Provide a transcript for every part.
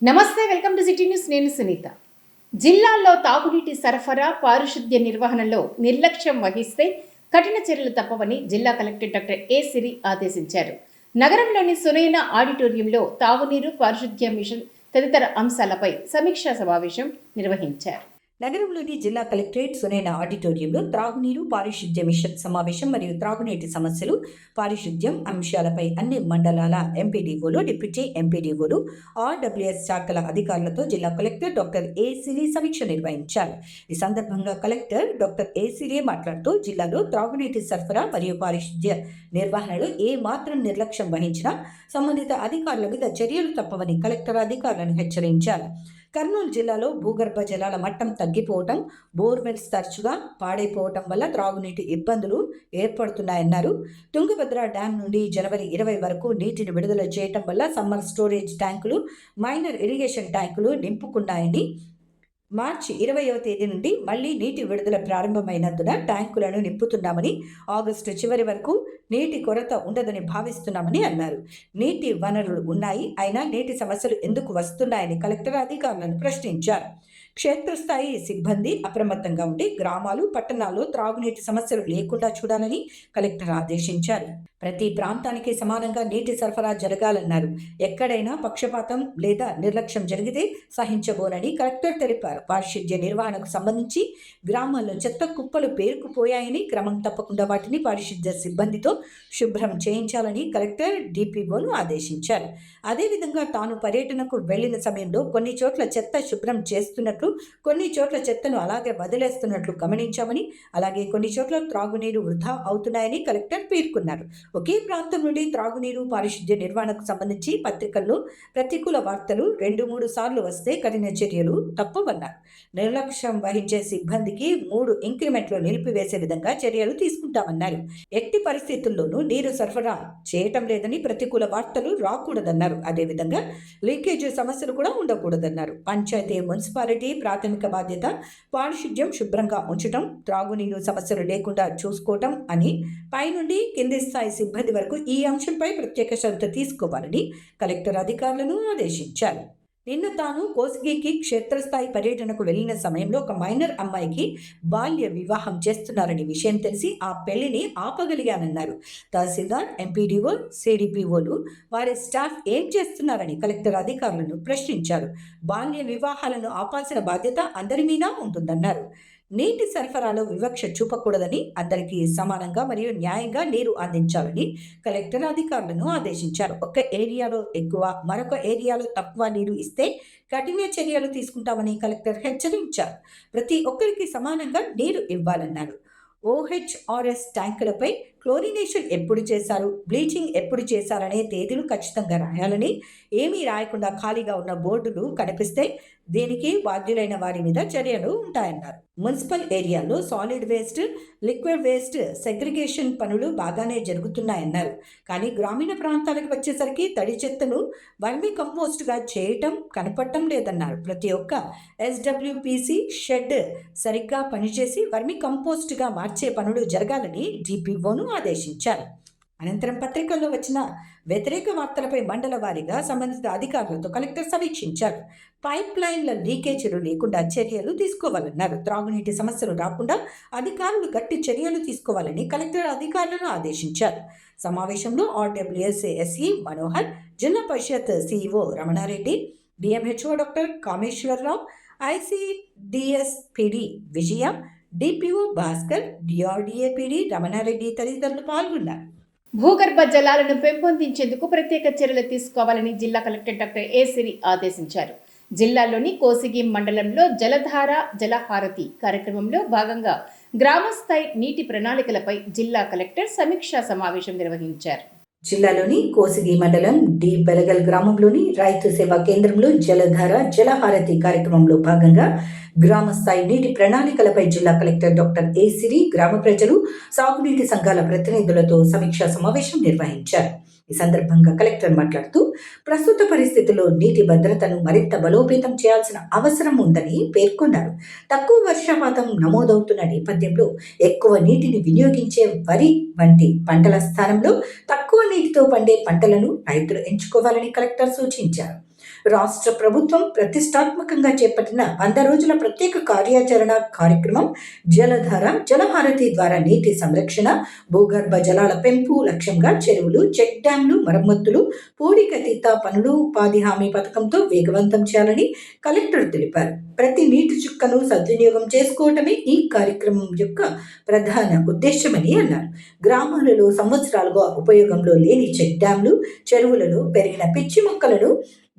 నమస్తే, welcome to city news. నేను సునీత. జిల్లాల్లో తాగునీటి సరఫరా, పారిశుద్ధ్య నిర్వహణలో నిర్లక్ష్యం వహిస్తే కఠిన చర్యలు తప్పవని జిల్లా కలెక్టర్ డాక్టర్ ఏ సిరి ఆదేశించారు. నగరంలోని సునైన ఆడిటోరియంలో తాగునీరు, పారిశుద్ధ్య మిషన్ తదితర అంశాలపై సమీక్షా సమావేశం నిర్వహించారు. నగరంలోని జిల్లా కలెక్టరేట్ సునైన ఆడిటోరియంలో త్రాగునీరు, పారిశుద్ధ్య మిషన్ సమావేశం మరియు త్రాగునీటి సమస్యలు, పారిశుద్ధ్యం అంశాలపై అన్ని మండలాల ఎంపీడీఓలు, డిప్యూటీ ఎంపీడీఓలు, ఆర్డబ్ల్యూఎస్ శాఖల అధికారులతో జిల్లా కలెక్టర్ డాక్టర్ ఏ సిరి సమీక్ష నిర్వహించారు. ఈ సందర్భంగా కలెక్టర్ డాక్టర్ ఏ సిరి మాట్లాడుతూ జిల్లాలో త్రాగునీటి సరఫరా మరియు పారిశుద్ధ్య నిర్వహణలో ఏ మాత్రం నిర్లక్ష్యం వహించినా సంబంధిత అధికారుల మీద చర్యలు తప్పవని కలెక్టర్ అధికారులను హెచ్చరించారు. కర్నూలు జిల్లాలో భూగర్భ జలాల మట్టం తగ్గిపోవటం, బోర్వెల్స్ తరచుగా పాడైపోవటం వల్ల త్రాగునీటి ఇబ్బందులు ఏర్పడుతున్నాయన్నారు. తుంగభద్ర డ్యాం నుండి జనవరి 20 వరకు నీటిని విడుదల చేయటం వల్ల సమ్మర్ స్టోరేజ్ ట్యాంకులు, మైనర్ ఇరిగేషన్ ట్యాంకులు నింపుకున్నాయని, మార్చి 20వ తేదీ నుండి మళ్లీ నీటి విడుదల ప్రారంభమైనందున ట్యాంకులను నింపుతున్నామని, ఆగస్టు చివరి వరకు నీటి కొరత ఉండదని భావిస్తున్నామని అన్నారు. నీటి వనరులు ఉన్నాయి, అయినా నీటి సమస్యలు ఎందుకు వస్తున్నాయని కలెక్టర్ అధికారులను ప్రశ్నించారు. క్షేత్రస్థాయి సిబ్బంది అప్రమత్తంగా ఉండి గ్రామాలు, పట్టణాల్లో త్రాగునీటి సమస్యలు లేకుండా చూడాలని కలెక్టర్ ఆదేశించారు. ప్రతి ప్రాంతానికి సమానంగా నీటి సరఫరా జరగాలన్నారు. ఎక్కడైనా పక్షపాతం లేదా నిర్లక్ష్యం జరిగితే సహించబోనని కలెక్టర్ తెలిపారు. పారిశుద్ధ్య నిర్వహణకు సంబంధించి గ్రామాల్లో చెత్త కుప్పలు పేరుకుపోయాయని, క్రమం తప్పకుండా వాటిని పారిశుద్ధ్య సిబ్బందితో శుభ్రం చేయించాలని కలెక్టర్ డిపిఓను ఆదేశించారు. అదేవిధంగా తాను పర్యటనకు వెళ్లిన సమయంలో కొన్ని చోట్ల చెత్త శుభ్రం చేస్తున్నట్లు, కొన్ని చోట్ల చెత్తను అలాగే వదిలేస్తున్నట్లు గమనించామని, అలాగే కొన్ని చోట్ల త్రాగునీరు వృధా అవుతున్నాయని కలెక్టర్ పేర్కొన్నారు. ఒకే ప్రాంతం నుండి త్రాగునీరు, పారిశుద్ధ్య నిర్వహణకు సంబంధించి పత్రికల్లో ప్రతికూల వార్తలు 2-3 సార్లు వస్తే కఠిన చర్యలు తప్పవన్నారు. నిర్లక్ష్యం వహించే సిబ్బందికి 3 ఇంక్రిమెంట్లు నిలిపివేసే విధంగా చర్యలు తీసుకుంటామన్నారు. ఎట్టి పరిస్థితుల్లోనూ నీరు సరఫరా చేయటం లేదని ప్రతికూల వార్తలు రాకూడదన్నారు. అదేవిధంగా లీకేజ్ సమస్యలు కూడా ఉండకూడదన్నారు. పంచాయతీ, మున్సిపాలిటీ ప్రాథమిక బాధ్యత పారిశుద్ధ్యం శుభ్రంగా ఉంచడం, త్రాగునీరు సమస్యలు లేకుండా చూసుకోవటం అని పైనుండి కింది స్థాయి సిబ్బంది వరకు ఈ అంశంపై ప్రత్యేక శ్రద్ధ తీసుకోవాలని కలెక్టర్ అధికారులను ఆదేశించారు. నిన్న తాను కోసిగికి క్షేత్రస్థాయి పర్యటనకు వెళ్లిన సమయంలో ఒక మైనర్ అమ్మాయికి బాల్య వివాహం చేస్తున్నారని విషయం తెలిసి ఆ పెళ్లిని ఆపగలిగానన్నారు. తహసీల్దార్, ఎంపీడీఓ, సిడిపిఓలు వారి స్టాఫ్ ఏం చేస్తున్నారని కలెక్టర్ అధికారులను ప్రశ్నించారు. బాల్య వివాహాలను ఆపాల్సిన బాధ్యత అందరి మీద ఉంటుందన్నారు. నీటి సరఫరాలో వివక్ష చూపకూడదని, అందరికీ సమానంగా మరియు న్యాయంగా నీరు అందించాలని కలెక్టర్ అధికారులను ఆదేశించారు. ఒక ఏరియాలో ఎక్కువ, మరొక ఏరియాలో తక్కువ నీరు ఇస్తే కఠిన చర్యలు తీసుకుంటామని కలెక్టర్ హెచ్చరించారు. ప్రతి ఒక్కరికి సమానంగా నీరు ఇవ్వాలన్నారు. OHRS ట్యాంకులపై క్లోరినేషన్ ఎప్పుడు చేశారు, బ్లీచింగ్ ఎప్పుడు చేశారనే తేదీలు ఖచ్చితంగా రాయాలని, ఏమీ రాయకుండా ఖాళీగా ఉన్న బోర్డులు కనిపిస్తే దీనికి బాధ్యులైన వారి మీద చర్యలు ఉంటాయన్నారు. మున్సిపల్ ఏరియాలో solid waste, liquid waste segregation పనులు బాగానే జరుగుతున్నాయన్నారు. కానీ గ్రామీణ ప్రాంతాలకు వచ్చేసరికి తడి చెత్తను వర్మీ కంపోస్ట్గా చేయటం కనపడటం లేదన్నారు. ప్రతి ఒక్క SWPC షెడ్ సరిగ్గా పనిచేసి వర్మీ కంపోస్ట్గా మార్చే పనులు జరగాలని డిపిఓను ఆదేశించారు. అనంతరం పత్రికల్లో వచ్చిన వ్యతిరేక వార్తలపై మండల వారీగా సంబంధిత అధికారులతో కలెక్టర్ సమీక్షించారు. పైప్ లైన్ల లీకేజీలు లేకుండా చర్యలు తీసుకోవాలన్నారు. త్రాగునీటి సమస్యలు రాకుండా అధికారులు గట్టి చర్యలు తీసుకోవాలని కలెక్టర్ అధికారులను ఆదేశించారు. సమావేశంలో RWS SE Manohar, Zilla Parishad CEO Ramana Reddy, DMHO doctor Kameswara Rao, ICDS PD Vijaya, DPO Bhaskar, DRDA PD Ramana Reddy తదితరులు పాల్గొన్నారు. భూగర్భ జలాలను పెంపొందించేందుకు ప్రత్యేక చర్యలు తీసుకోవాలని జిల్లా కలెక్టర్ డాక్టర్ ఏ సిరి ఆదేశించారు. జిల్లాలోని కోసిగి మండలంలో జలధార జలహారతి కార్యక్రమంలో భాగంగా గ్రామస్థాయి నీటి ప్రణాళికలపై జిల్లా కలెక్టర్ సమీక్షా సమావేశం నిర్వహించారు. జిల్లాలోని కోసిగి మండలం డి బెలగల్ గ్రామంలోని రైతు సేవా కేంద్రంలో జలధార జలహారతి కార్యక్రమంలో భాగంగా గ్రామ స్థాయి నీటి ప్రణాళికలపై జిల్లా కలెక్టర్ డాక్టర్ ఏ సిరి గ్రామ ప్రజలు, సాగునీటి సంఘాల ప్రతినిధులతో సమీక్షా సమావేశం నిర్వహించారు. ఈ సందర్భంగా కలెక్టర్ మాట్లాడుతూ ప్రస్తుత పరిస్థితుల్లో నీటి భద్రతను మరింత బలోపేతం చేయాల్సిన అవసరం ఉందని పేర్కొన్నారు. తక్కువ వర్షపాతం నమోదవుతున్న నేపథ్యంలో ఎక్కువ నీటిని వినియోగించే వరి వంటి పంటల స్థానంలో తక్కువ నీటితో పండే పంటలను రైతులు ఎంచుకోవాలని కలెక్టర్ సూచించారు. రాష్ట్ర ప్రభుత్వం ప్రతిష్టాత్మకంగా చేపట్టిన 100 రోజుల ప్రత్యేక కార్యాచరణ కార్యక్రమం జలధార జలహారతి ద్వారా నీటి సంరక్షణ, భూగర్భ జలాల పెంపు లక్ష్యంగా చెరువులు, చెక్ డ్యాంలు మరమ్మతులు, పూడికతీత పనులు ఉపాధి హామీ పథకంతో వేగవంతం చేయాలని కలెక్టర్ తెలిపారు. ప్రతి నీటి చుక్కను సద్వినియోగం చేసుకోవటమే ఈ కార్యక్రమం యొక్క ప్రధాన ఉద్దేశమని అన్నారు. గ్రామాలలో సంవత్సరాలుగా ఉపయోగంలో లేని చెక్ డ్యాంలు, చెరువులలో పెరిగిన పిచ్చి మొక్కలను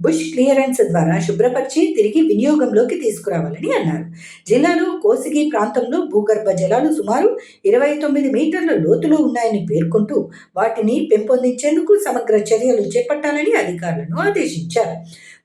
బుష్ క్లియరెన్స్ ద్వారా శుభ్రపరిచి తిరిగి వినియోగంలోకి తీసుకురావాలని అన్నారు. జిల్లాలో కోసిగి ప్రాంతంలో భూగర్భ జలాలు సుమారు 29 మీటర్ల లోతులో ఉన్నాయని పేర్కొంటూ వాటిని పెంపొందించేందుకు సమగ్ర చర్యలు చేపట్టాలని అధికారులను ఆదేశించారు.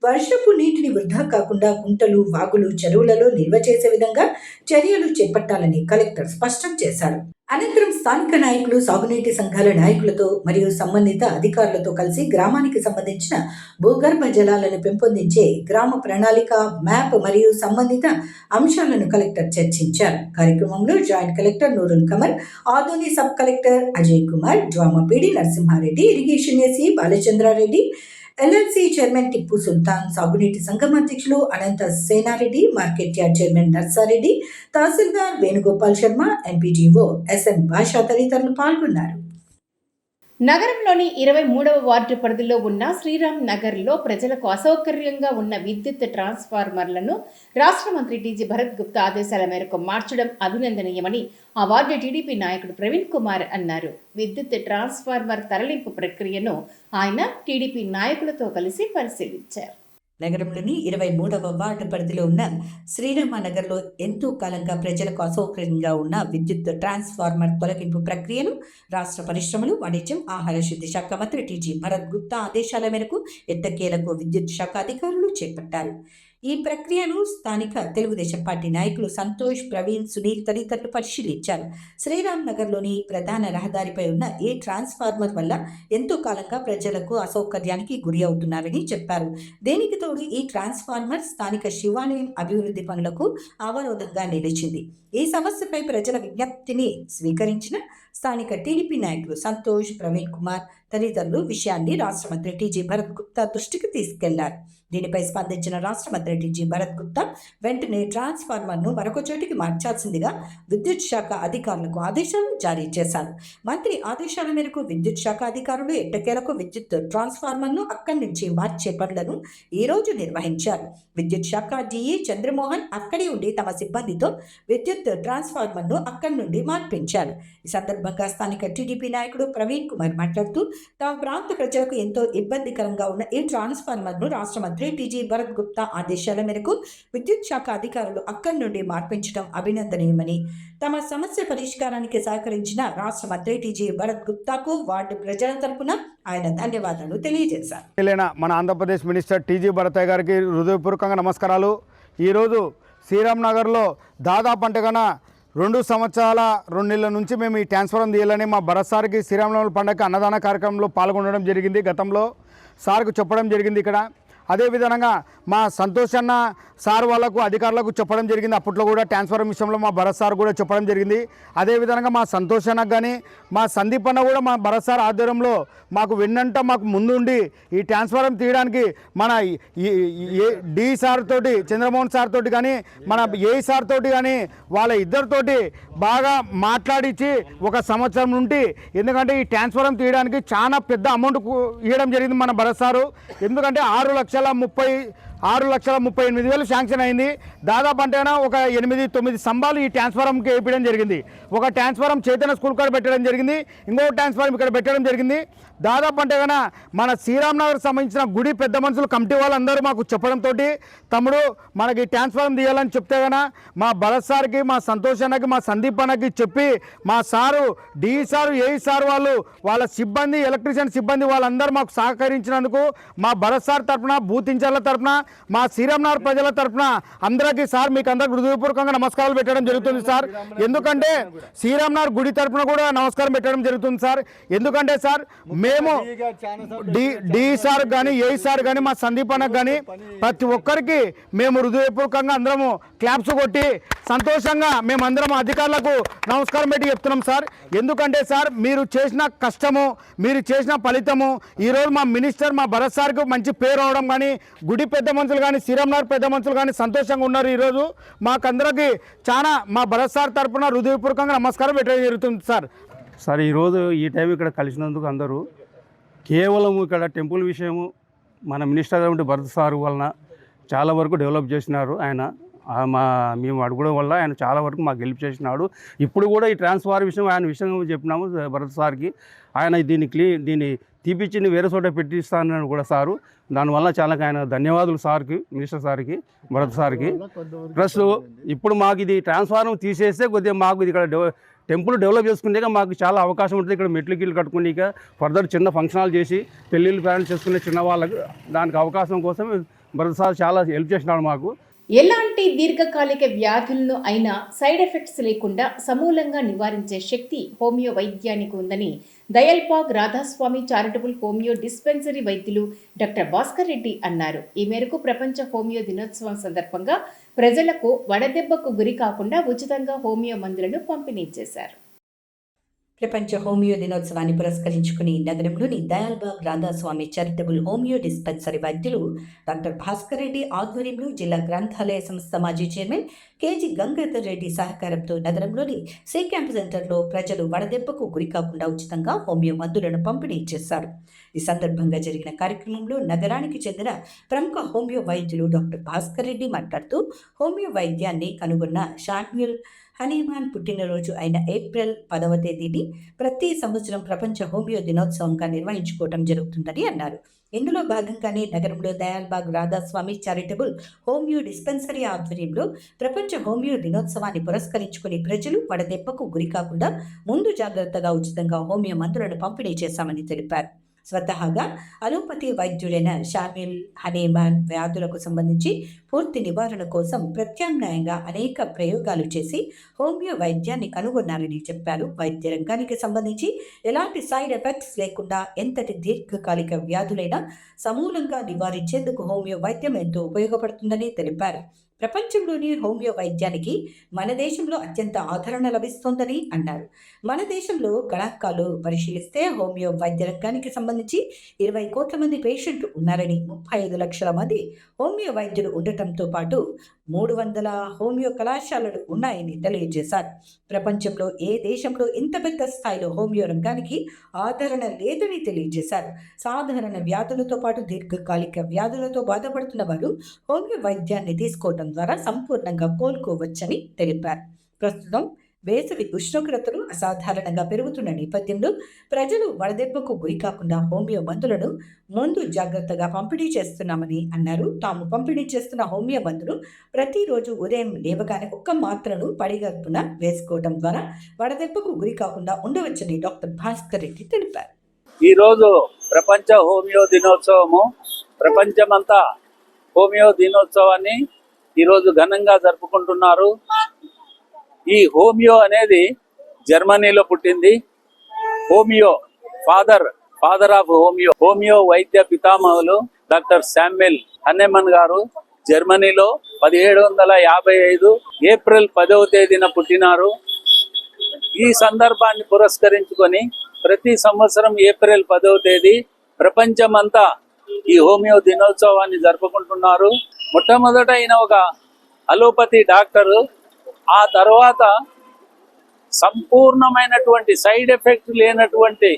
వర్షపు నీటిని వృధా కాకుండా కుంటలు, వాగులు, చెరువులలో నిల్వ చేసే విధంగా చర్యలు చేపట్టాలని కలెక్టర్ స్పష్టం చేశారు. అనంతరం స్థానిక నాయకులు, సాగునీటి సంఘాల నాయకులతో మరియు సంబంధిత అధికారులతో కలిసి గ్రామానికి సంబంధించిన భూగర్భ జలాలను పెంపొందించే గ్రామ ప్రణాళిక, మ్యాప్ మరియు సంబంధిత అంశాలను కలెక్టర్ చర్చించారు. కార్యక్రమంలో joint collector Noorul Qamar, Adoni sub collector Ajay Kumar, DWAMA PD Narasimha Reddy, irrigation AC Balachandra Reddy, LLC chairman Tipu Sultan, సాగునీటి సంఘం అధ్యక్షులు Anantha Sena Reddy, market yard chairman Narsa Reddy, tahsildar Venugopal Sharma, MPDO SM Basha తదితరులు పాల్గొన్నారు. నగరంలోని 23వ వార్డు పరిధిలో ఉన్న శ్రీరామ్ నగర్లో ప్రజలకు అసౌకర్యంగా ఉన్న విద్యుత్ ట్రాన్స్ఫార్మర్లను రాష్ట్ర మంత్రి టీజీ భరత్ గుప్తా ఆదేశాల మేరకు మార్చడం అభినందనీయమని ఆ వార్డు టీడీపీ నాయకుడు ప్రవీణ్ కుమార్ అన్నారు. విద్యుత్ ట్రాన్స్ఫార్మర్ తరలింపు ప్రక్రియను ఆయన టీడీపీ నాయకులతో కలిసి పరిశీలించారు. నగరంలోని 23వ వార్డు పరిధిలో ఉన్న శ్రీరామనగర్లో ఎంతో కాలంగా ప్రజలకు అసౌకర్యంగా ఉన్న విద్యుత్ ట్రాన్స్ఫార్మర్ తొలగింపు ప్రక్రియను రాష్ట్ర పరిశ్రమలు, వాణిజ్యం, ఆహార శుద్ధి శాఖ మంత్రి టీజీ భరత్ గుప్తా ఆదేశాల మేరకు ఎట్టకేలకు విద్యుత్ శాఖ అధికారులు చేపట్టారు. ఈ ప్రక్రియను స్థానిక తెలుగుదేశం పార్టీ నాయకులు సంతోష్, ప్రవీణ్, సునీల్ తదితరులు పరిశీలించారు. శ్రీరామ్ నగర్లోని ప్రధాన రహదారిపై ఉన్న ఈ ట్రాన్స్ఫార్మర్ వల్ల ఎంతో కాలంగా ప్రజలకు అసౌకర్యానికి గురి అవుతున్నారని చెప్పారు. దీనికి తోడు ఈ ట్రాన్స్ఫార్మర్ స్థానిక శివాలయం అభివృద్ధి పనులకు అవరోధంగా నిలిచింది. ఈ సమస్యపై ప్రజల విజ్ఞప్తిని స్వీకరించిన స్థానిక టీడీపీ నాయకులు సంతోష్, ప్రవీణ్ కుమార్ తదితరులు విషయాన్ని రాష్ట్ర మంత్రి టీజీ భరత్ గుప్తా దృష్టికి తీసుకెళ్లారు. దీనిపై స్పందించిన రాష్ట్ర మంత్రి టీజీ భరత్ గుప్తా వెంటనే ట్రాన్స్ఫార్మర్ను మరొక చోటికి మార్చాల్సిందిగా విద్యుత్ శాఖ అధికారులకు ఆదేశాలు జారీ చేశారు. మంత్రి ఆదేశాల మేరకు విద్యుత్ శాఖ అధికారులు ఎట్టకేలకు విద్యుత్ ట్రాన్స్ఫార్మర్ను అక్కడి నుంచి మార్చే పనులను ఈ రోజు నిర్వహించారు. విద్యుత్ శాఖ డిఈ చంద్రమోహన్ అక్కడే ఉండి తమ సిబ్బందితో విద్యుత్ ట్రాన్స్ఫార్మర్ను అక్కడి నుండి మార్పించారు. ఈ సందర్భంగా స్థానిక టీడీపీ నాయకుడు ప్రవీణ్ కుమార్ మాట్లాడుతూ తమ ప్రాంత ప్రజలకు ఎంతో ఇబ్బందికరంగా ఉన్న ఈ ట్రాన్స్ఫార్మర్ను రాష్ట్ర మంత్రి టీజీ భరత్ గుప్తా ఆదేశాల మేరకు విద్యుత్ శాఖ అధికారులు అక్కడి నుండి మార్పించడం అభినందనీయమని, తమ సమస్య పరిష్కారానికి సహకరించిన రాష్ట్ర మంత్రి టీజీ భరత్ గుప్తాకు వార్డు ప్రజల తరపున ఆయన ధన్యవాదాలు తెలియజేశారు. మన ఆంధ్రప్రదేశ్ మినిస్టర్ టీజీ భరత్ గారికి హృదయపూర్వకంగా నమస్కారాలు. ఈరోజు శ్రీరామ్ నగర్లో దాదాపు అంటే కన్నా 2 సంవత్సరాల 2 నెలల నుంచి మేము ఈ ట్రాన్స్ఫార్మర్ తీయాలని మా భరత్ సార్కి శ్రీరామనవమి పండుగ అన్నదాన కార్యక్రమంలో పాల్గొనడం జరిగింది. గతంలో సార్కు చెప్పడం జరిగింది. ఇక్కడ అదేవిధంగా మా సంతోష్ అన్న సార్ వాళ్ళకు అధికారులకు చెప్పడం జరిగింది. అప్పట్లో కూడా ట్రాన్స్ఫార్మర్ విషయంలో మా భరత్ సార్ కూడా చెప్పడం జరిగింది. అదేవిధంగా మా సంతోష్ అన్నకు కానీ మా సందీప్ అన్న కూడా మా భరత్ సార్ ఆధ్వర్యంలో మాకు వెన్నంట మాకు ముందుండి ఈ ట్రాన్స్ఫార్మర్ తీయడానికి మన డి సార్ తోటి, చంద్రమోహన్ సార్ తోటి కానీ మన ఏ సార్ తోటి కానీ వాళ్ళ ఇద్దరితోటి బాగా మాట్లాడించి 1 సంవత్సరం నుండి, ఎందుకంటే ఈ ట్రాన్స్ఫార్మర్ తీయడానికి చాలా పెద్ద అమౌంట్ ఇవ్వడం జరిగింది మన భరత్ సారు. ఎందుకంటే 6,38,000 శాంక్షన్ అయింది. దాదాపు అంటే ఒక 8-9 స్తంభాలు ఈ ట్రాన్స్ఫార్మర్కి వేయడం జరిగింది. ఒక ట్రాన్స్ఫార్మర్ చైతన్య స్కూల్ కాడ పెట్టడం జరిగింది, ఇంకొక ట్రాన్స్ఫార్మర్ ఇక్కడ పెట్టడం జరిగింది. దాదాపు అంటే కన్నా మన శ్రీరామ్ నగర్ సంబంధించిన గుడి పెద్ద మనుషులు కమిటీ వాళ్ళందరూ మాకు చెప్పడంతో తమ్ముడు మనకి ట్రాన్స్ఫార్మర్ తీయాలని చెప్తే కన్నా మా భరత్ సార్కి, మా సంతోష్ అన్నకి, మా సందీప్ అన్నకి చెప్పి మా సారు డి సారు, ఏ సార్ వాళ్ళు వాళ్ళ సిబ్బంది, ఎలక్ట్రీషియన్ సిబ్బంది వాళ్ళందరూ మాకు సహకరించినందుకు మా భరత్ సార్ తరఫున, బూత్ ఇన్ఛార్జ్ల తరఫున మా శ్రీరామ్నగర్ ప్రజల తరఫున అందరికీ సార్ మీకు అందరికి హృదయపూర్వకంగా నమస్కారాలు పెట్టడం జరుగుతుంది సార్. ఎందుకంటే శ్రీరామ్నగర్ గుడి తరఫున కూడా నమస్కారం పెట్టడం జరుగుతుంది సార్. ఎందుకంటే సార్ మేము డి సార్ కానీ ఏ సార్ కానీ మా సందీప్ అన్నకు కానీ ప్రతి ఒక్కరికి మేము హృదయపూర్వకంగా అందరము క్లాప్స్ కొట్టి సంతోషంగా మేమందరం అధికారులకు నమస్కారం పెట్టి చెప్తున్నాం సార్. ఎందుకంటే సార్ మీరు చేసిన కష్టము, మీరు చేసిన ఫలితము ఈరోజు మా మినిస్టర్ మా భరత్ సార్కి మంచి పేరు అవడం కానీ, గుడి పెద్ద మనుషులు కానీ, శ్రీరామ్నగర్ పెద్ద మనుషులు కానీ సంతోషంగా ఉన్నారు. ఈరోజు మాకందరికి చాలా మా భరత్ సార్ తరఫున హృదయపూర్వకంగా నమస్కారం పెట్టడం జరుగుతుంది సార్. సార్ ఈరోజు ఈ టైం ఇక్కడ కలిసినందుకు అందరూ కేవలం ఇక్కడ టెంపుల్ విషయము మన మినిస్టర్ గారు భరత్ సార్ వలన చాలా వరకు డెవలప్ చేసినారు. ఆయన మేము అడగడం వల్ల ఆయన చాలా వరకు మాకు హెల్ప్ చేసినాడు. ఇప్పుడు కూడా ఈ ట్రాన్స్ఫార్ విషయం ఆయన విషయం చెప్పినాము భరత్ సార్కి. ఆయన దీన్ని తీపిచ్చి వేరే చోట పెట్టిస్తానని కూడా సారు. దానివల్ల చాలా ఆయన ధన్యవాదాలు సార్కి, మినిస్టర్ సార్కి, భరత్ సార్కి. ప్లస్ ఇప్పుడు మాకు ఇది ట్రాన్స్ఫార్మర్ తీసేస్తే కొద్దిగా మాకు ఇది ఇక్కడ టెంపుల్ డెవలప్ చేసుకునే మాకు చాలా అవకాశం ఉంటుంది. ఇక్కడ మెట్లు గిట్లు కట్టుకునే ఫర్దర్ చిన్న ఫంక్షనాలు చేసి పెళ్ళిళ్ళు ప్లాన్ చేసుకునే చిన్న వాళ్ళకు దానికి అవకాశం కోసం భరత్ సార్ చాలా హెల్ప్ చేసినాడు మాకు. ఎలాంటి దీర్ఘకాలిక వ్యాధులను అయినా సైడ్ ఎఫెక్ట్స్ లేకుండా సమూలంగా నివారించే శక్తి హోమియో వైద్యానికి ఉందని దయల్బాగ్ రాధాస్వామి చారిటబుల్ హోమియో డిస్పెన్సరీ వైద్యులు డాక్టర్ భాస్కర్ రెడ్డి అన్నారు. ఈ మేరకు ప్రపంచ హోమియో దినోత్సవం సందర్భంగా ప్రజలకు వడదెబ్బకు గురి కాకుండా ఉచితంగా హోమియో మందులను పంపిణీ చేశారు. ప్రపంచ హోమియో దినోత్సవాన్ని పురస్కరించుకుని నగరంలోని Dayalbagh Radhaswami charitable homeo dispensary వైద్యులు డాక్టర్ భాస్కర్ రెడ్డి ఆధ్వర్యంలో జిల్లా గ్రంథాలయ సంస్థ మాజీ చైర్మన్ కేజీ గంగాధర్ రెడ్డి సహకారంతో నగరంలోని సి క్యాంప్ సెంటర్లో ప్రజలు వడదెబ్బకు గురి కాకుండా ఉచితంగా హోమియో మందులను పంపిణీ చేశారు. ఈ సందర్భంగా జరిగిన కార్యక్రమంలో నగరానికి చెందిన ప్రముఖ హోమియో వైద్యులు డాక్టర్ భాస్కర్ రెడ్డి మాట్లాడుతూ హోమియో వైద్యాన్ని కనుగొన్న శామ్యూల్ హనీమాన్ పుట్టినరోజు అయిన ఏప్రిల్ 10వ తేదీని ప్రతి సంవత్సరం ప్రపంచ హోమియో దినోత్సవంగా నిర్వహించుకోవడం జరుగుతుందని అన్నారు. ఇందులో భాగంగానే నగరంలో Dayalbagh Radhaswami charitable homeo dispensary ఆధ్వర్యంలో ప్రపంచ హోమియో దినోత్సవాన్ని పురస్కరించుకుని ప్రజలు వడదెబ్బకు గురి కాకుండా ముందు జాగ్రత్తగా ఉచితంగా హోమియో మందులను పంపిణీ చేశామని తెలిపారు. స్వతహాగా అలోపతి వైద్యుడైన షామిల్ హనీమాన్ వ్యాధులకు సంబంధించి పూర్తి నివారణ కోసం ప్రత్యామ్నాయంగా అనేక ప్రయోగాలు చేసి హోమియో వైద్యాన్ని కనుగొన్నారని చెప్పారు. వైద్య రంగానికి సంబంధించి ఎలాంటి సైడ్ ఎఫెక్ట్స్ లేకుండా ఎంతటి దీర్ఘకాలిక వ్యాధులైనా సమూలంగా నివారించేందుకు హోమియో వైద్యం ఎంతో ఉపయోగపడుతుందని తెలిపారు. ప్రపంచంలోని హోమియో వైద్యానికి మన దేశంలో అత్యంత ఆదరణ లభిస్తోందని అన్నారు. మన దేశంలో గణాంకాలు పరిశీలిస్తే హోమియో వైద్య రంగానికి సంబంధించి 20 కోట్ల మంది పేషెంట్లు ఉన్నారని, 35 లక్షల మంది హోమియో వైద్యులు ఉండటంతో పాటు 300 హోమియో కళాశాలలు ఉన్నాయని తెలియజేశారు. ప్రపంచంలో ఏ దేశంలో ఇంత పెద్ద స్థాయిలో హోమియో రంగానికి ఆదరణ లేదని తెలియజేశారు. సాధారణ వ్యాధులతో పాటు దీర్ఘకాలిక వ్యాధులతో బాధపడుతున్న వారు హోమియో వైద్యాన్ని తీసుకోవడం ద్వారా సంపూర్ణంగా కోలుకోవచ్చని తెలిపారు. ప్రస్తుతం వేసవి ఉష్ణోగ్రతలు అసాధారణంగా పెరుగుతున్న నేపథ్యంలో ప్రజలు వడదెబ్బకు గురి కాకుండా హోమియో మందులను ముందు జాగ్రత్తగా పంపిణీ చేస్తున్నామని అన్నారు. తాము పంపిణీ చేస్తున్న హోమియో మందులు ప్రతిరోజు ఉదయం లేవగానే ఒక్క మాత్రను పడిగడుపున వేసుకోవడం ద్వారా వడదెబ్బకు గురి కాకుండా ఉండవచ్చని డాక్టర్ భాస్కర్ రెడ్డి తెలిపారు. ఈరోజు ప్రపంచ హోమియో దినోత్సవము. ప్రపంచమంతా హోమియో దినోత్సవాన్ని ఈరోజు ఘనంగా జరుపుకుంటున్నారు. ఈ హోమియో అనేది జర్మనీలో పుట్టింది. హోమియో ఫాదర్ ఆఫ్ హోమియో వైద్య పితామహులు డాక్టర్ శామ్యూల్ హనీమాన్ గారు జర్మనీలో 1755 ఏప్రిల్ 10వ తేదీన పుట్టినారు. ఈ సందర్భాన్ని పురస్కరించుకొని ప్రతి సంవత్సరం ఏప్రిల్ 10వ తేదీ ప్రపంచమంతా ఈ హోమియో దినోత్సవాన్ని జరుపుకుంటున్నారు. మొట్టమొదట ఈయన ఒక అలోపతి డాక్టరు. ఆ తర్వాత సంపూర్ణమైనటువంటి సైడ్ ఎఫెక్ట్ లేనటువంటి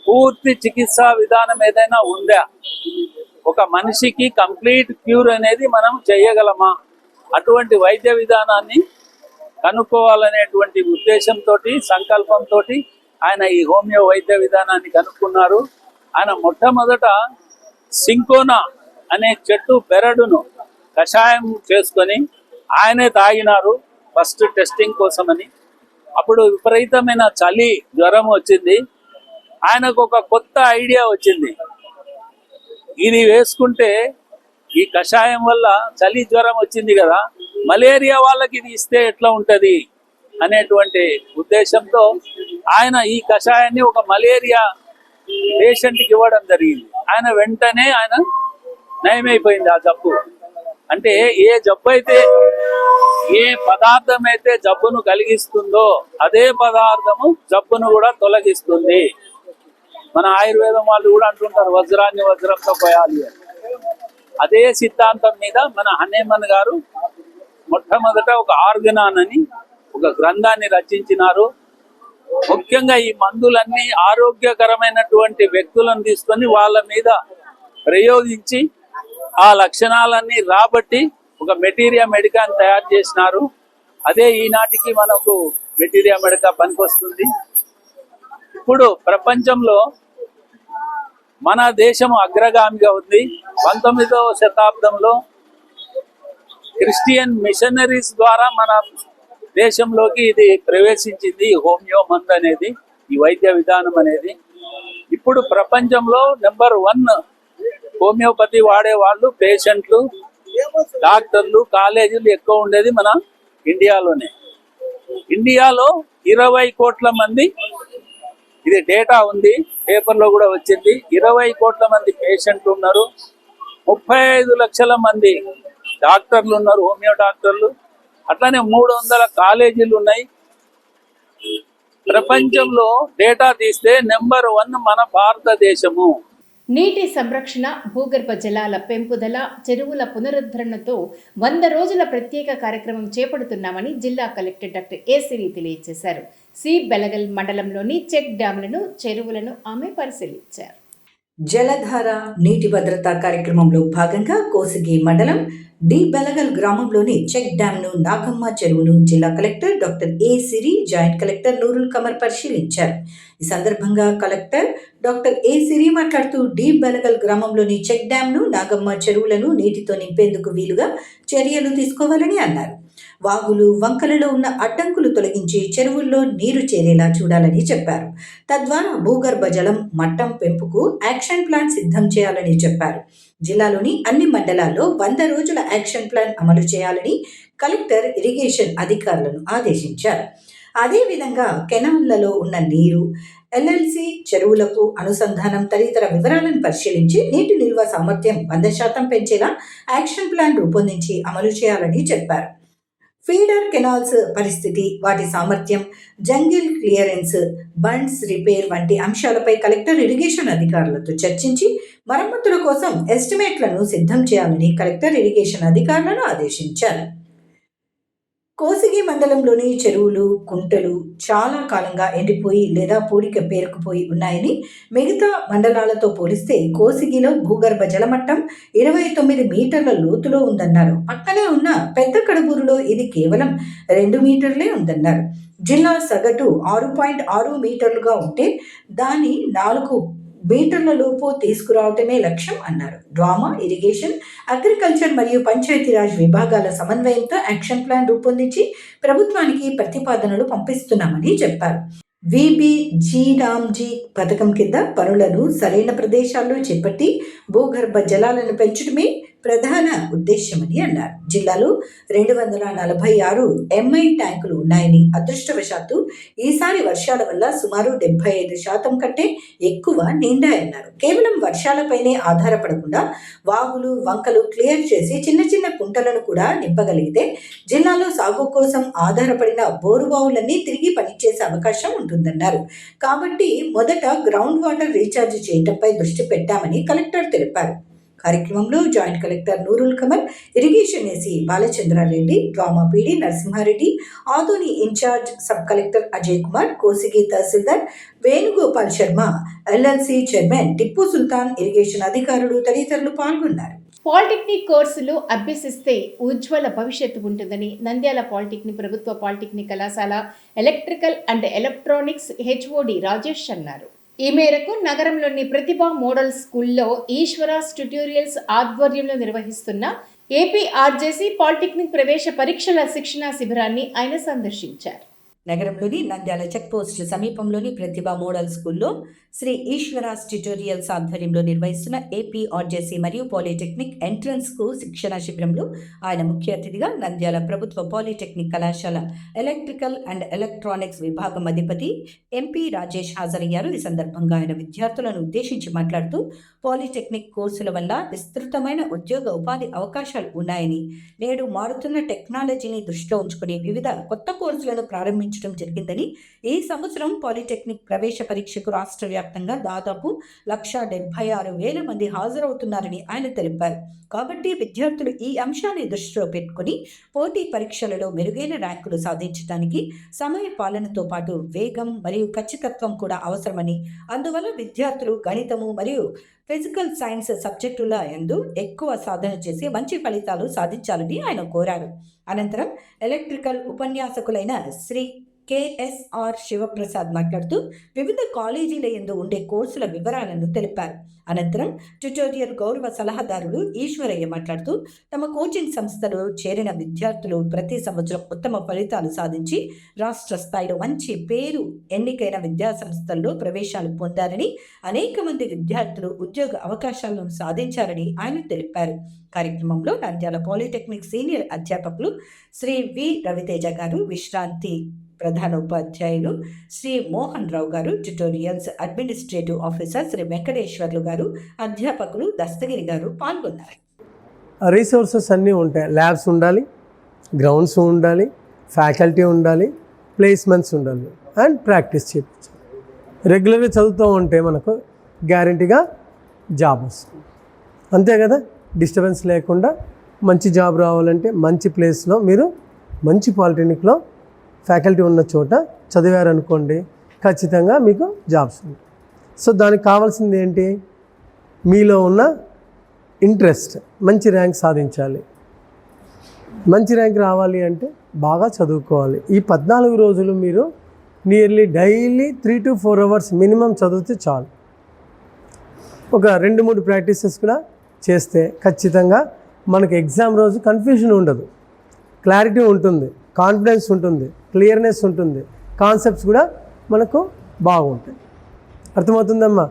పూర్తి చికిత్సా విధానం ఏదైనా ఉందా, ఒక మనిషికి కంప్లీట్ క్యూర్ అనేది మనం చేయగలమా, అటువంటి వైద్య విధానాన్ని కనుక్కోవాలనేటువంటి ఉద్దేశంతో సంకల్పంతో ఆయన ఈ హోమియో వైద్య విధానాన్ని కనుక్కున్నారు. ఆయన మొట్టమొదట సింకోనా అనే చెట్టు బెరడును కషాయం చేసుకొని ఆయనే తాగినారు ఫస్ట్ టెస్టింగ్ కోసమని. అప్పుడు విపరీతమైన చలి జ్వరం వచ్చింది. ఆయనకు ఒక కొత్త ఐడియా వచ్చింది. ఇది వేసుకుంటే ఈ కషాయం వల్ల చలి జ్వరం వచ్చింది కదా, మలేరియా వాళ్ళకి ఇది ఇస్తే ఎట్లా ఉంటది అనేటువంటి ఉద్దేశంతో ఆయన ఈ కషాయాన్ని ఒక మలేరియా పేషెంట్కి ఇవ్వడం జరిగింది. ఆయన వెంటనే నయమైపోయింది ఆ జబ్బు. అంటే ఏ జబ్బు అయితే, ఏ పదార్థం అయితే జబ్బును కలిగిస్తుందో అదే పదార్థము జబ్బును కూడా తొలగిస్తుంది. మన ఆయుర్వేదం వాళ్ళు కూడా అంటుంటారు వజ్రాన్ని వజ్రంతో పోయాలి అని. అదే సిద్ధాంతం మీద మన హనేమన్ గారు మొట్టమొదట ఒక ఆర్గనాన్ అని ఒక గ్రంథాన్ని రచించినారు. ముఖ్యంగా ఈ మందులన్నీ ఆరోగ్యకరమైనటువంటి వ్యక్తులను తీసుకొని వాళ్ళ మీద ప్రయోగించి ఆ లక్షణాలన్నీ రాబట్టి ఒక మెటీరియా మెడికాని తయారు చేసినారు. అదే ఈనాటికి మనకు మెటీరియా మెడికా పనికొస్తుంది. ఇప్పుడు ప్రపంచంలో మన దేశం అగ్రగామిగా ఉంది. 19వ శతాబ్దంలో క్రిస్టియన్ మిషనరీస్ ద్వారా మన దేశంలోకి ఇది ప్రవేశించింది. హోమియో మందు అనేది, ఈ వైద్య విధానం అనేది. ఇప్పుడు ప్రపంచంలో నెంబర్ 1 హోమియోపతి వాడే వాళ్ళు పేషెంట్లు, డాక్టర్లు, కాలేజీలు ఎక్కువ ఉండేది మన ఇండియాలోనే. ఇండియాలో 20 కోట్ల మంది, ఇది డేటా ఉంది, పేపర్లో కూడా వచ్చింది, 20 కోట్ల మంది పేషెంట్లు ఉన్నారు. 35 లక్షల మంది డాక్టర్లు ఉన్నారు, హోమియో డాక్టర్లు. అట్లానే 300 కాలేజీలు ఉన్నాయి. ప్రపంచంలో డేటా తీస్తే నెంబర్ 1 మన భారతదేశము. నీటి సంరక్షణ, భూగర్భ జలాల పెంపుదల, చెరువుల పునరుద్ధరణతో 100 రోజుల ప్రత్యేక కార్యక్రమం చేపడుతున్నామని జిల్లా కలెక్టర్ డాక్టర్ ఏ సిరి తెలియజేశారు. సి బెలగల్ మండలంలోని చెక్ డ్యాంలను, చెరువులను ఆమె పరిశీలించారు. జలధార నీటి భద్రతా కార్యక్రమంలో భాగంగా కోసిగి మండలం డి బెలగల్ గ్రామంలోని చెక్ డ్యాంను, నాగమ్మ చెరువును జిల్లా collector doctor A Siri, joint collector Noorul Qamar పరిశీలించారు. ఈ సందర్భంగా కలెక్టర్ డాక్టర్ ఏ సిరి మాట్లాడుతూ డి బెలగల్ గ్రామంలోని చెక్ డ్యాంను, నాగమ్మ చెరువులను నీటితో నింపేందుకు వీలుగా చర్యలు తీసుకోవాలని అన్నారు. వాగులు, వంకలలో ఉన్న అడ్డంకులు తొలగించి చెరువుల్లో నీరు చేరేలా చూడాలని చెప్పారు. తద్వారా భూగర్భ జలం మట్టం పెంపుకు యాక్షన్ ప్లాన్ సిద్ధం చేయాలని చెప్పారు. జిల్లాలోని అన్ని మండలాల్లో 100 రోజుల యాక్షన్ ప్లాన్ అమలు చేయాలని కలెక్టర్ ఇరిగేషన్ అధికారులను ఆదేశించారు. అదేవిధంగా కెనాల్లలో ఉన్న నీరు, ఎల్ఎల్సి చెరువులకు అనుసంధానం తదితర వివరాలను పరిశీలించి నీటి నిల్వ సామర్థ్యం 100% పెంచేలా యాక్షన్ ప్లాన్ రూపొందించి అమలు చేయాలని చెప్పారు. ఫీడర్ కెనాల్స్ పరిస్థితి, వాటి సామర్థ్యం, జంగిల్ క్లియరెన్స్, బండ్స్ రిపేర్ వంటి అంశాలపై కలెక్టర్ ఇరిగేషన్ అధికారులతో చర్చించి మరమ్మతుల కోసం ఎస్టిమేట్లను సిద్ధం చేయాలని కలెక్టర్ ఇరిగేషన్ అధికారులను ఆదేశించారు. కోసిగి మండలంలోని చెరువులు, కుంటలు చాలా కాలంగా ఎండిపోయి లేదా పూడిక పేరుకుపోయి ఉన్నాయని, మిగతా మండలాలతో పోలిస్తే కోసిగిలో భూగర్భ జలమట్టం 29 మీటర్ల లోతులో ఉందన్నారు. పక్కనే ఉన్న పెద్ద కడబూరులో ఇది కేవలం 2 మీటర్లే ఉందన్నారు. జిల్లా సగటు 6.6 మీటర్లుగా ఉంటే దాని 4 మీటర్ల లోపు తీసుకురావటమే లక్ష్యం అన్నారు. డ్రామా, ఇరిగేషన్, అగ్రికల్చర్ మరియు పంచాయతీరాజ్ విభాగాల సమన్వయంతో యాక్షన్ ప్లాన్ రూపొందించి ప్రభుత్వానికి ప్రతిపాదనలు పంపిస్తున్నామని చెప్పారు. విబిజీరామ్జీ పథకం కింద పనులను సరైన ప్రదేశాల్లో చేపట్టి భూగర్భ జలాలను పెంచడమే ప్రధాన ఉద్దేశ్యమని అన్నారు. జిల్లాలో 246 ఎంఐ ట్యాంకులు ఉన్నాయని, అదృష్టవశాత్తు ఈసారి వర్షాల వల్ల సుమారు 75% కంటే ఎక్కువ నిండాయన్నారు. కేవలం వర్షాలపైనే ఆధారపడకుండా వాగులు, వంకలు క్లియర్ చేసి చిన్న చిన్న కుంటలను కూడా నింపగలిగితే జిల్లాలో సాగు కోసం ఆధారపడిన బోరుబావులన్నీ తిరిగి పనిచేసే అవకాశం ఉంటుందన్నారు. కాబట్టి మొదట గ్రౌండ్ వాటర్ రీఛార్జ్ చేయడంపై దృష్టి పెట్టామని కలెక్టర్ తెలిపారు. కార్యక్రమంలో joint collector Noorul Qamar, irrigation AC Balachandra Reddy, DWAMA PD Narasimha Reddy, Adoni in charge sub collector Ajay Kumar, Kosigi tahsildar Venugopal Sharma, LLC chairman Tipu Sultan, irrigation అధికారులు తదితరులు పాల్గొన్నారు. పాలిటెక్నిక్ కోర్సులు అభ్యసిస్తే ఉజ్వల భవిష్యత్తు ఉంటుందని నంద్యాల పాలిటెక్నిక్ ప్రభుత్వ పాలిటెక్నిక్ కళాశాల electrical and electronics HOD Rajesh అన్నారు. ఈ మేరకు నగరంలోని ప్రతిభ మోడల్ స్కూల్లో ఈశ్వరాస్ ట్యుటోరియల్స్ ఆధ్వర్యంలో నిర్వహిస్తున్న ఏపీఆర్జేసీ పాలిటెక్నిక్ ప్రవేశ పరీక్షల శిక్షణా శిబిరాన్ని ఆయన సందర్శించారు. నగరంలోని నంద్యాల చెక్ పోస్ట్ సమీపంలోని ప్రతిభ మోడల్ స్కూల్లో శ్రీ ఈశ్వరాస్ ట్యుటోరియల్స్ ఆధ్వర్యంలో నిర్వహిస్తున్న ఏపీ ఆర్జేసీ మరియు పాలిటెక్నిక్ ఎంట్రన్స్ కు శిక్షణ శిబిరంలో ఆయన ముఖ్య అతిథిగా నంద్యాల ప్రభుత్వ పాలిటెక్నిక్ కళాశాల ఎలక్ట్రికల్ అండ్ ఎలక్ట్రానిక్స్ విభాగం అధిపతి ఎంపీ రాజేష్ హాజరయ్యారు. ఈ సందర్భంగా ఆయన విద్యార్థులను ఉద్దేశించి మాట్లాడుతూ పాలిటెక్నిక్ కోర్సుల వల్ల విస్తృతమైన ఉద్యోగ ఉపాధి అవకాశాలు ఉన్నాయని, నేడు మారుతున్న టెక్నాలజీని దృష్టిలో ఉంచుకుని వివిధ కొత్త కోర్సులను ప్రారంభించడం జరిగిందని, ఈ సంవత్సరం పాలిటెక్నిక్ ప్రవేశ పరీక్షకు రాష్ట్ర వ్యాప్తంగా దాదాపు 176,000 మంది హాజరవుతున్నారని ఆయన తెలిపారు. కాబట్టి విద్యార్థులు ఈ అంశాన్ని దృష్టిలో పెట్టుకుని పోటీ పరీక్షలలో మెరుగైన ర్యాంకులు సాధించడానికి సమయ పాలనతో పాటు వేగం మరియు ఖచ్చితత్వం కూడా అవసరమని, అందువల్ల విద్యార్థులు గణితము మరియు ఫిజికల్ సైన్స్ సబ్జెక్టుల యందు ఎక్కువ సాధన చేసి మంచి ఫలితాలు సాధించాలని ఆయన కోరారు. అనంతరం ఎలక్ట్రికల్ ఉపన్యాసకులైన శ్రీ KSR శివప్రసాద్ మాట్లాడుతూ వివిధ కాలేజీల యందు ఉండే కోర్సుల వివరాలను తెలిపారు. అనంతరం ట్యుటోరియల్ గౌరవ సలహాదారులు ఈశ్వరయ్య మాట్లాడుతూ తమ కోచింగ్ సంస్థలో చేరిన విద్యార్థులు ప్రతి సంవత్సరం ఉత్తమ ఫలితాలు సాధించి రాష్ట్ర స్థాయిలో మంచి పేరు ఎన్నికైన విద్యా సంస్థల్లో ప్రవేశాలు పొందారని, అనేక మంది విద్యార్థులు ఉద్యోగ అవకాశాలను సాధించారని ఆయన తెలిపారు. కార్యక్రమంలో నంద్యాల పాలిటెక్నిక్ సీనియర్ అధ్యాపకులు శ్రీ వి రవితేజ గారు, విశ్రాంతి ప్రధాన ఉపాధ్యాయులు శ్రీ మోహన్ రావు గారు, tutorials administrative officer Shri Venkateswarlu గారు, అధ్యాపకులు దస్తగిరి గారు పాల్గొన్నారు. రీసోర్సెస్ అన్నీ ఉంటాయి. ల్యాబ్స్ ఉండాలి, గ్రౌండ్స్ ఉండాలి, ఫ్యాకల్టీ ఉండాలి, ప్లేస్మెంట్స్ ఉండాలి అండ్ ప్రాక్టీస్ చేయించాలి. రెగ్యులర్గా చదువుతూ ఉంటే మనకు గ్యారంటీగా జాబ్ వస్తుంది. అంతే కదా, డిస్టర్బెన్స్ లేకుండా మంచి జాబ్ రావాలంటే మంచి ప్లేస్లో మీరు మంచి పాలిటెక్నిక్లో ఫ్యాకల్టీ ఉన్న చోట చదివారనుకోండి, ఖచ్చితంగా మీకు జాబ్స్ ఉంటాయి. సో దానికి కావాల్సింది ఏంటి, మీలో ఉన్న ఇంట్రెస్ట్. మంచి ర్యాంక్ సాధించాలి. మంచి ర్యాంక్ రావాలి అంటే బాగా చదువుకోవాలి. ఈ 14 రోజులు మీరు nearly daily 3 to 4 hours minimum చదివితే చాలు. ఒక 2-3 ప్రాక్టీసెస్ కూడా చేస్తే ఖచ్చితంగా మనకు ఎగ్జామ్ రోజు కన్ఫ్యూజన్ ఉండదు, క్లారిటీ ఉంటుంది, కాన్ఫిడెన్స్ ఉంటుంది, క్లియర్నెస్ ఉంటుంది, కాన్సెప్ట్స్ కూడా మనకు బాగుంటాయి. అర్థమవుతుందమ్మా?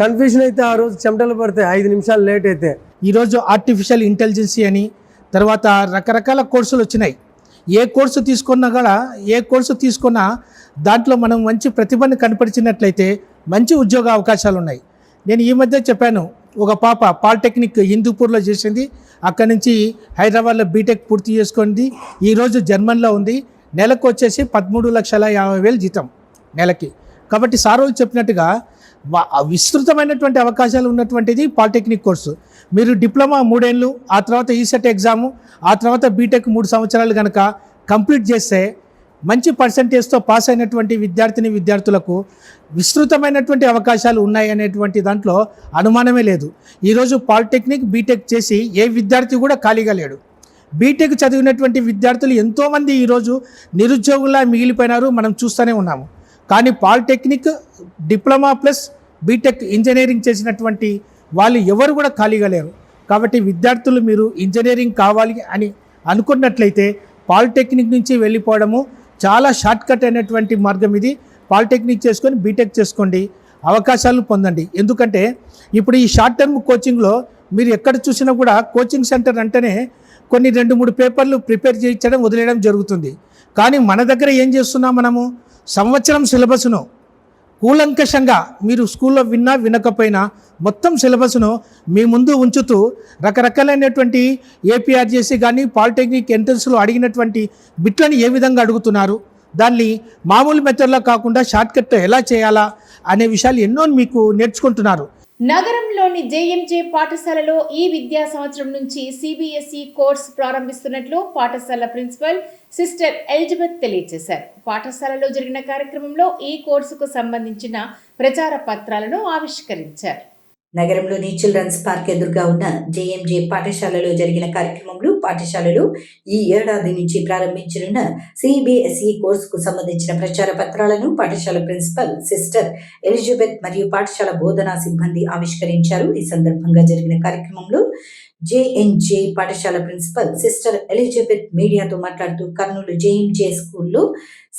కన్ఫ్యూజన్ అయితే ఆ రోజు చెమటలు పడితే 5 నిమిషాలు లేట్ అయితే. ఈరోజు ఆర్టిఫిషియల్ ఇంటెలిజెన్సీ అని తర్వాత రకరకాల కోర్సులు వచ్చినాయి. ఏ కోర్సు తీసుకున్నా దాంట్లో మనం మంచి ప్రతిభను కనపరిచినట్లయితే మంచి ఉద్యోగ అవకాశాలు ఉన్నాయి. నేను ఈ మధ్య చెప్పాను, ఒక పాప పాలిటెక్నిక్ హిందూపూర్లో చేసింది, అక్కడి నుంచి హైదరాబాద్లో బీటెక్ పూర్తి చేసుకుంది, ఈరోజు జర్మన్లో ఉంది. నెలకు వచ్చేసి 13,50,000 జీతం నెలకి. కాబట్టి సార్ వాళ్ళు చెప్పినట్టుగా విస్తృతమైనటువంటి అవకాశాలు ఉన్నటువంటిది పాలిటెక్నిక్ కోర్సు. మీరు డిప్లొమా 3 ఏళ్ళు, ఆ తర్వాత ఈసెట్ ఎగ్జాము, ఆ తర్వాత బీటెక్ 3 సంవత్సరాలు కనుక కంప్లీట్ చేస్తే మంచి పర్సంటేజ్తో పాస్ అయినటువంటి విద్యార్థులకు విస్తృతమైనటువంటి అవకాశాలు ఉన్నాయి అనేటువంటి దాంట్లో అనుమానమే లేదు. ఈరోజు పాలిటెక్నిక్ బీటెక్ చేసి ఏ విద్యార్థి కూడా ఖాళీగా లేడు. బీటెక్ చదివినటువంటి విద్యార్థులు ఎంతోమంది ఈరోజు నిరుద్యోగులా మిగిలిపోయినారు, మనం చూస్తూనే ఉన్నాము. కానీ polytechnic diploma plus BTech engineering చేసినటువంటి వాళ్ళు ఎవరు కూడా ఖాళీగా లేరు. కాబట్టి విద్యార్థులు మీరు ఇంజనీరింగ్ కావాలి అని అనుకున్నట్లయితే పాలిటెక్నిక్ నుంచి వెళ్ళిపోవడము చాలా షార్ట్ కట్ అయినటువంటి మార్గం ఇది. పాలిటెక్నిక్ చేసుకొని బీటెక్ చేసుకోండి, అవకాశాలు పొందండి. ఎందుకంటే ఇప్పుడు ఈ షార్ట్ టర్మ్ కోచింగ్లో మీరు ఎక్కడ చూసినా కూడా కోచింగ్ సెంటర్ అంటేనే కొన్ని 2-3 పేపర్లు ప్రిపేర్ చేయించడం వదిలేయడం జరుగుతుంది. కానీ మన దగ్గర ఏం చేస్తున్నాం, మనము సంవత్సరం సిలబస్ను కూలంకషంగా మీరు స్కూల్లో వినకపోయినా మొత్తం సిలబస్ను మీ ముందు ఉంచుతూ రకరకాలైనటువంటి ఏపీఆర్జేసీ కానీ పాలిటెక్నిక్ ఎంట్రన్స్లో అడిగినటువంటి బిట్లను ఏ విధంగా అడుగుతున్నారు, దాన్ని మామూలు మెథడ్లో కాకుండా షార్ట్కట్ ఎలా చేయాలా అనే విషయాలు ఎన్నో మీకు నేర్చుకుంటున్నారు. నగరంలోని జేఎంజే పాఠశాలలో ఈ విద్యా సంవత్సరం నుంచి సిబిఎస్ఈ కోర్సు ప్రారంభిస్తున్నట్లు పాఠశాల ప్రిన్సిపల్ సిస్టర్ ఎలిజబెత్ తెలియజేశారు. పాఠశాలలో జరిగిన కార్యక్రమంలో ఈ కోర్సుకు సంబంధించిన ప్రచార పత్రాలను ఆవిష్కరించారు. నగరంలోని చిల్డ్రన్స్ పార్క్ ఎదురుగా ఉన్న జేఎంజే పాఠశాలలో జరిగిన కార్యక్రమంలో పాఠశాలలో ఈ ఏడాది నుంచి ప్రారంభించనున్న సిబిఎస్ఈ కోర్సుకు సంబంధించిన ప్రచార పత్రాలను పాఠశాల ప్రిన్సిపల్ సిస్టర్ ఎలిజబెత్ మరియు పాఠశాల బోధనా సిబ్బంది ఆవిష్కరించారు. ఈ సందర్భంగా జరిగిన కార్యక్రమంలో జేఎన్జే పాఠశాల ప్రిన్సిపల్ సిస్టర్ ఎలిజబెత్ మీడియాతో మాట్లాడుతూ కర్నూలు జేఎంజే స్కూల్లో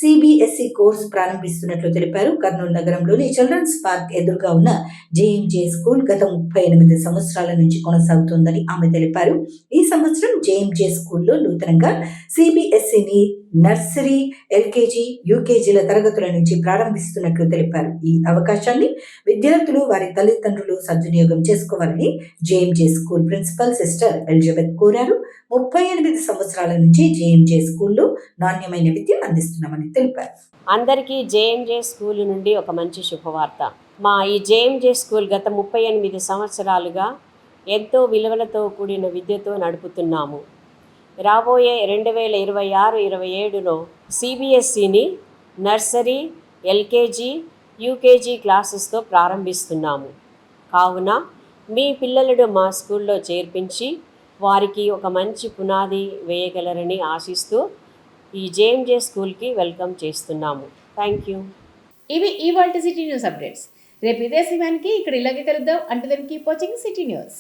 సిబిఎస్ఈ కోర్సు ప్రారంభిస్తున్నట్లు తెలిపారు. కర్నూలు నగరంలోని చిల్డ్రన్స్ పార్క్ ఎదురుగా ఉన్న జేఎంజే స్కూల్ గత 38 సంవత్సరాల నుంచి కొనసాగుతోందని ఆమె తెలిపారు. ఈ సంవత్సరం జేఎంజే స్కూల్లో నూతనంగా సిబిఎస్ఈని నర్సరీ, ఎల్కేజీ, యూకేజీల తరగతుల నుంచి ప్రారంభిస్తున్నట్లు తెలిపారు. ఈ అవకాశాన్ని విద్యార్థులు వారి తల్లిదండ్రులు సద్వినియోగం చేసుకోవాలని JMJ school principal sister Elizabeth కోరారు. 38 సంవత్సరాల నుంచి జేఎంజే స్కూల్లో నాణ్యమైన విద్య అందిస్తున్నామని తెలిపారు. అందరికీ జేఎంజే స్కూల్ నుండి ఒక మంచి శుభవార్త. మా ఈ జేఎంజే స్కూల్ గత 38 సంవత్సరాలుగా ఎంతో విలువలతో కూడిన విద్యతో నడుపుతున్నాము. రాబోయే 2026-27లో సిబిఎస్ఈని నర్సరీ, ఎల్కేజీ, యూకేజీ క్లాసెస్తో ప్రారంభిస్తున్నాము. కావున మీ పిల్లలను మా స్కూల్లో చేర్పించి వారికి ఒక మంచి పునాది వేయగలరని ఆశిస్తూ ఈ జేఎంజే స్కూల్కి వెల్కమ్ చేస్తున్నాము. Thank you. ఇవి ఇవాల్టి సిటీ న్యూస్ అప్డేట్స్. రేపు ఇదే సమయానికి ఇక్కడ ఇలాగే కలుద్దాం. అంటే కీప్ వాచింగ్ సిటీ న్యూస్.